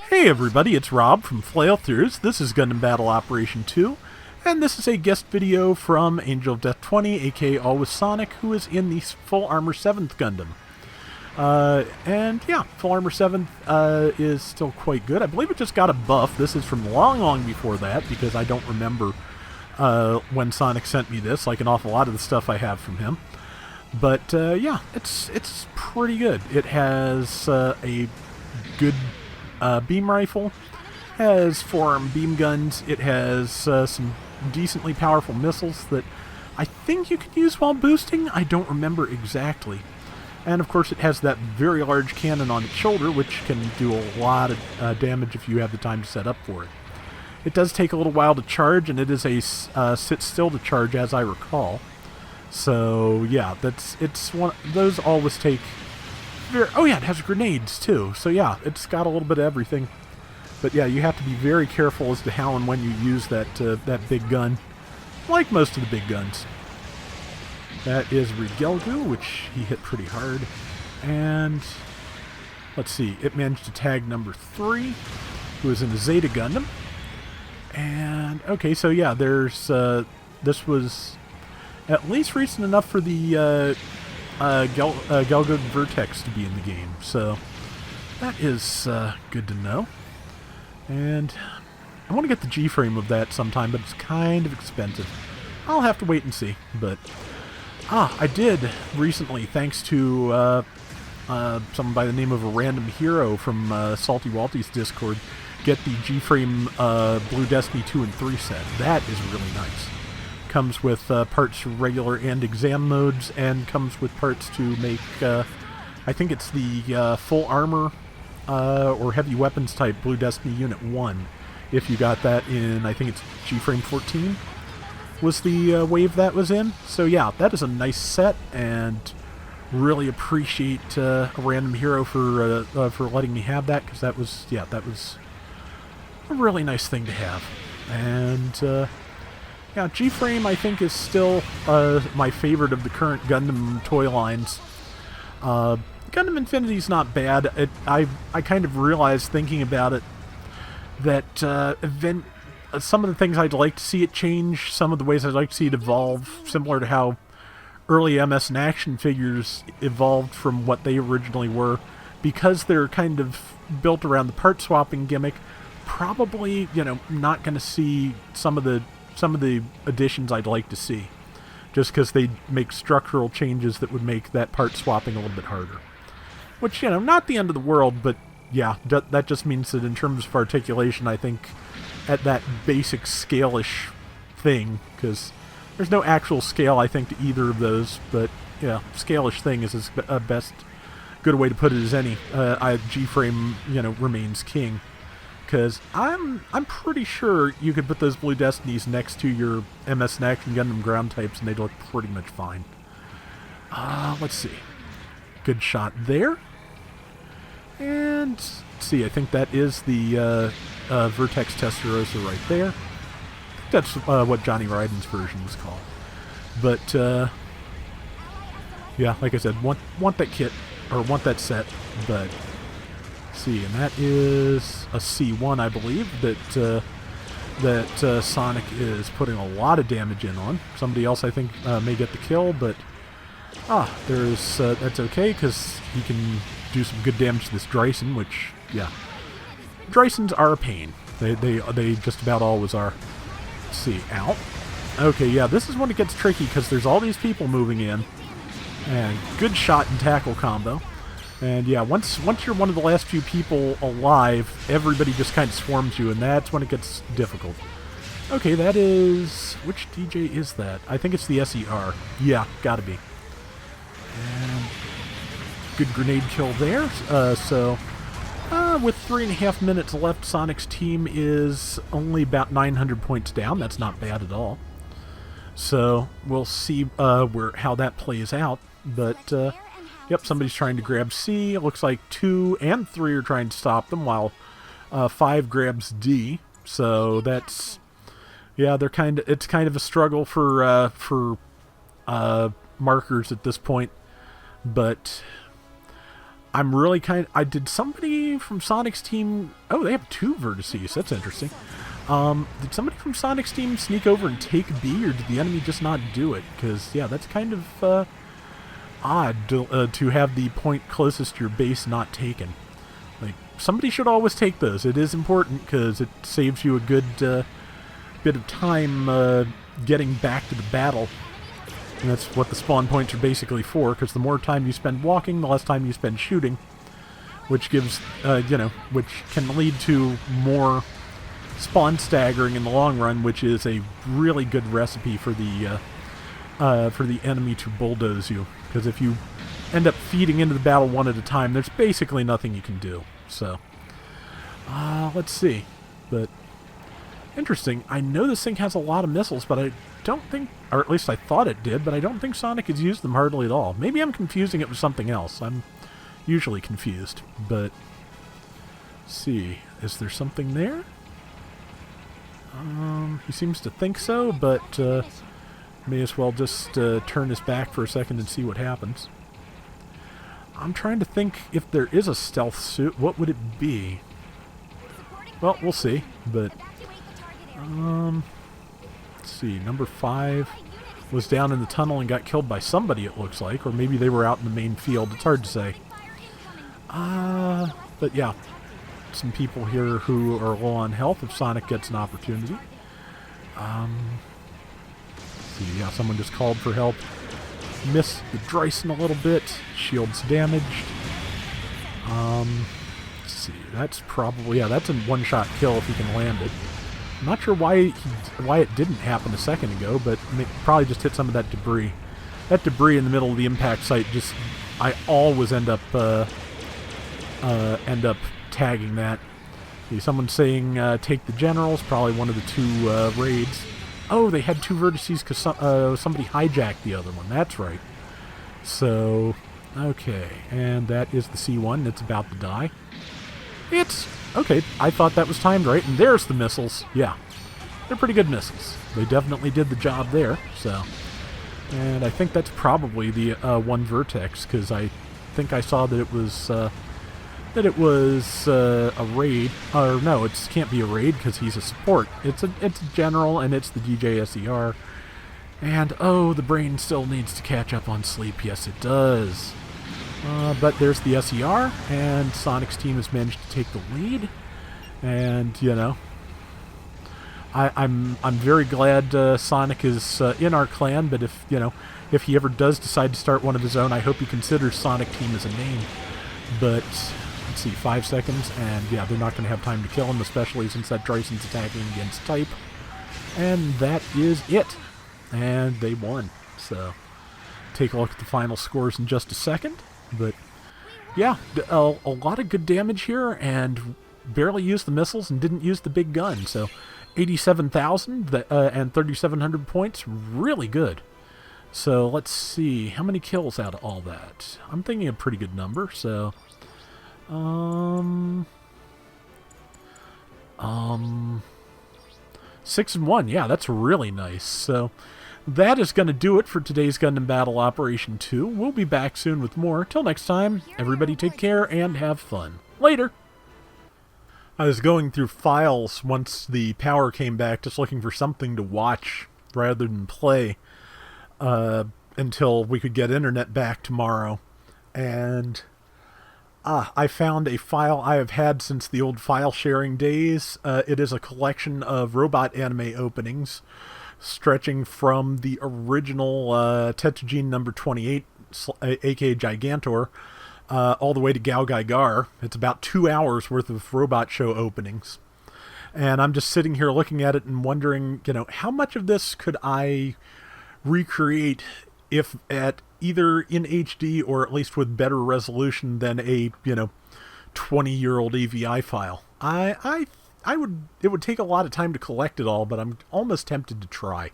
Hey everybody, it's Rob from Flailthroughs. This is Gundam Battle Operation 2, and this is a guest video from Angel of Death 20, aka Always Sonic, who is in the Full Armor 7th Gundam. And yeah, Full Armor 7th is still quite good. I believe it just got a buff. This is from long before that, because I don't remember when Sonic sent me this, like an awful lot of the stuff I have from him. But yeah, it's pretty good. It has a good beam rifle, has forearm beam guns, it has some decently powerful missiles that I think you can use while boosting. I don't remember exactly. And of course it has that very large cannon on its shoulder, which can do a lot of damage if you have the time to set up for it. It does take a little while to charge, and it is a sit still to charge, as I recall. So yeah, it's one. Those always take. Oh yeah, it has grenades too. So yeah, it's got a little bit of everything. But yeah, you have to be very careful as to how and when you use that that big gun, like most of the big guns. That is Rigelgu, which he hit pretty hard. And let's see, it managed to tag number 3, who is in the Zeta Gundam. And okay, so yeah, there's this was at least recent enough for the Gelgood Vertex to be in the game, so that is good to know. And I want to get the G-frame of that sometime, but it's kind of expensive. I'll have to wait and see. But I did recently, thanks to someone by the name of a random hero from Salty Walty's Discord, get the G-frame Blue Destiny 2 and 3 set. That is really nice. Comes with parts for regular and exam modes, and comes with parts to make, I think it's the full armor or heavy weapons type Blue Destiny Unit 1. If you got that in, I think it's G-Frame 14 was the wave that was in. So yeah, that is a nice set, and really appreciate a random hero for letting me have that, because that was, yeah, that was a really nice thing to have. And yeah, G-Frame I think is still my favorite of the current Gundam toy lines. Gundam Infinity's not bad. I kind of realized, thinking about it, that some of the things I'd like to see it change, some of the ways I'd like to see it evolve, similar to how early MS and action figures evolved from what they originally were, because they're kind of built around the part swapping gimmick. Probably, you know, not going to see some of the additions I'd like to see, just because they make structural changes that would make that part swapping a little bit harder. Which, you know, not the end of the world, but yeah, that just means that in terms of articulation, I think at that basic scale-ish thing, because there's no actual scale, I think, to either of those, but yeah, scale-ish thing is as best good a way to put it as any. G-Frame, you know, remains king. Because I'm pretty sure you could put those Blue Destinies next to your MS and Action Gundam ground types and they'd look pretty much fine. Let's see. Good shot there. And let's see, I think that is the Vertex Testarossa right there. That's what Johnny Ryden's version was called. But yeah, like I said, want that kit, or want that set, but see, and that is a C1, I believe, that Sonic is putting a lot of damage in on. Somebody else, I think, may get the kill, but there's that's okay, because he can do some good damage to this Dryson, which, yeah, Drysons are a pain. They just about always are. Let's see, out. Okay, yeah, this is when it gets tricky, because there's all these people moving in, and good shot and tackle combo. And yeah, once you're one of the last few people alive, everybody just kind of swarms you, and that's when it gets difficult. Okay, that is... which DJ is that? I think it's the SER. Yeah, gotta be. And good grenade kill there. So, with 3.5 minutes left, Sonic's team is only about 900 points down. That's not bad at all. So, we'll see how that plays out. But, yep, somebody's trying to grab C. It looks like 2 and 3 are trying to stop them, while 5 grabs D. So that's, yeah, it's kind of a struggle for markers at this point. But I'm really did somebody from Sonic's team... Oh, they have 2 vertices. That's interesting. Did somebody from Sonic's team sneak over and take B, or did the enemy just not do it? Because, yeah, that's kind of odd to have the point closest to your base not taken. Like, somebody should always take those. It is important because it saves you a good bit of time getting back to the battle. And that's what the spawn points are basically for, because the more time you spend walking, the less time you spend shooting, which gives, which can lead to more spawn staggering in the long run, which is a really good recipe for the enemy to bulldoze you. Because if you end up feeding into the battle one at a time, there's basically nothing you can do. So, let's see. But, interesting. I know this thing has a lot of missiles, but I don't think, or at least I thought it did, but I don't think Sonic has used them hardly at all. Maybe I'm confusing it with something else. I'm usually confused, but let's see. Is there something there? He seems to think so, but may as well just turn his back for a second and see what happens. I'm trying to think if there is a stealth suit. What would it be? Well, we'll see, but let's see. Number 5 was down in the tunnel and got killed by somebody, it looks like, or maybe they were out in the main field. It's hard to say. But yeah, some people here who are low on health if Sonic gets an opportunity. Let's see, yeah, someone just called for help. Missed the Dryson a little bit. Shield's damaged. Let's see, that's probably, yeah, that's a one-shot kill if he can land it. I'm not sure why it didn't happen a second ago, but probably just hit some of that debris. That debris in the middle of the impact site just, I always end up tagging that. See, someone saying take the generals, probably one of the 2 raids. Oh, they had 2 vertices because somebody hijacked the other one. That's right. So, okay, and that is the C1 that's about to die. It's okay. I thought that was timed right, and there's the missiles. Yeah, they're pretty good missiles. They definitely did the job there. So, and I think that's probably the 1 vertex, because I think I saw that it was a raid. Or no, it can't be a raid because he's a support. It's a general, and it's the DJ SER. And oh, the brain still needs to catch up on sleep. Yes, it does. But there's the SER, and Sonic's team has managed to take the lead. And you know, I'm very glad Sonic is in our clan. But if he ever does decide to start one of his own, I hope he considers Sonic Team as a name. But let's see, 5 seconds, and yeah, they're not going to have time to kill him, especially since that Dryson's attacking against type. And that is it. And they won. So, take a look at the final scores in just a second. But, yeah, a lot of good damage here, and barely used the missiles and didn't use the big gun. So, 87,000 and 3,700 points, really good. So, let's see, how many kills out of all that? I'm thinking a pretty good number, so... 6 and 1, yeah, that's really nice. So that is going to do it for today's Gundam Battle Operation 2. We'll be back soon with more. Till next time, everybody take care and have fun. Later! I was going through files once the power came back, just looking for something to watch rather than play until we could get internet back tomorrow. And... I found a file I have had since the old file sharing days. It is a collection of robot anime openings stretching from the original Tetsujin number 28, aka Gigantor, all the way to Gao Gai Gar. It's about 2 hours worth of robot show openings. And I'm just sitting here looking at it and wondering, how much of this could I recreate if at either in HD or at least with better resolution than a 20-year-old AVI file. It would take a lot of time to collect it all, but I'm almost tempted to try.